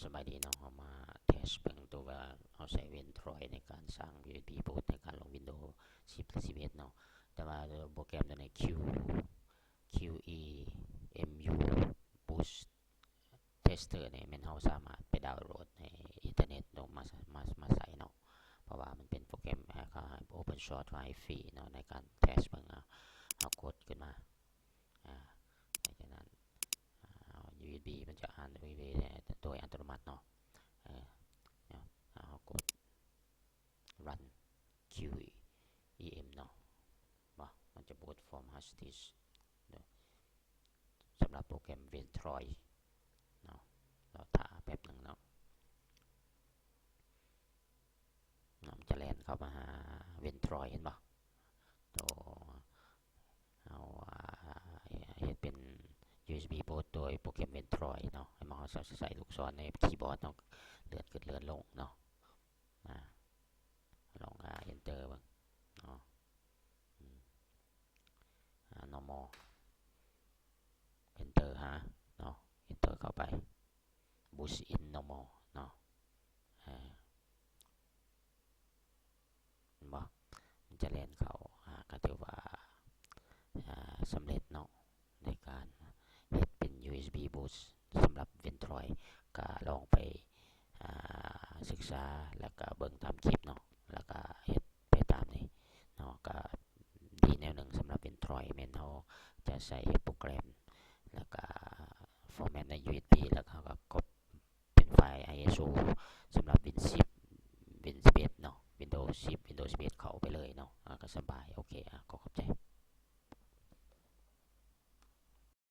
สบายดีเนาะเอามาเทสเบิ่งตัวว่าเอาใส่เวนทรอยในการสร้าง USB boot ในการลง Windows 10และ11เนาะแต่ว่าโปรแกรมตัวใน QEMU Boost Tester เนี่ยมันเราสามารถไปดาวน์โหลดในอินเทอร์เน็ตลงมาใส่เนาะเพราะว่ามันเป็นโปรแกรมOpen Source ไว้ฟรีเนาะในการเทสเบิ่งเอากดขึ้นมาหลังจากนั้นUSB มันจะอ่าน USB โดยอัตโนมัติเนาะเอากด run QEM เนาะมันจะ boot from hard disk สำหรับโปรแกรม Ventroy เนาะเราถ่าแป๊บหนึ่งเนาะมันจะแล่นเข้ามาหา Ventroy เห็นป่ะตัวเอาเห็นเป็น USB boot โดยโปรแกรม Ventroy เนาะให้มาใส่ลูกศรในคีย์บอร์ดเนาะเลื่อนขึ้นเลื่อนลงเนาะลองenter บ้างเนาะnormal enter หาเนาะ enter เข้าไป boost in normal เนาะบอกมันจะเล่นเขาก็ถือว่าสำเร็จเนาะในการเฮ็ดเป็น USB boost สำหรับ Ventroy ก็ลองไปศึกษาแล้วก็เบิ่งตามคลิปเนาะแล้วก็เฮ็ดไปตามนี้เนาะก็ดีแนวหนึ่งสำหรับ Ventroy แม่นเราจะใส่โปรแกรมแล้วก็ฟอร์แมตใน USB แล้วก็กดเป็นไฟล์ ISO สำหรับ Win 10 Win 11เนาะ Windows 10 Windows 11เข้าไปเลยเนาะก็สบาย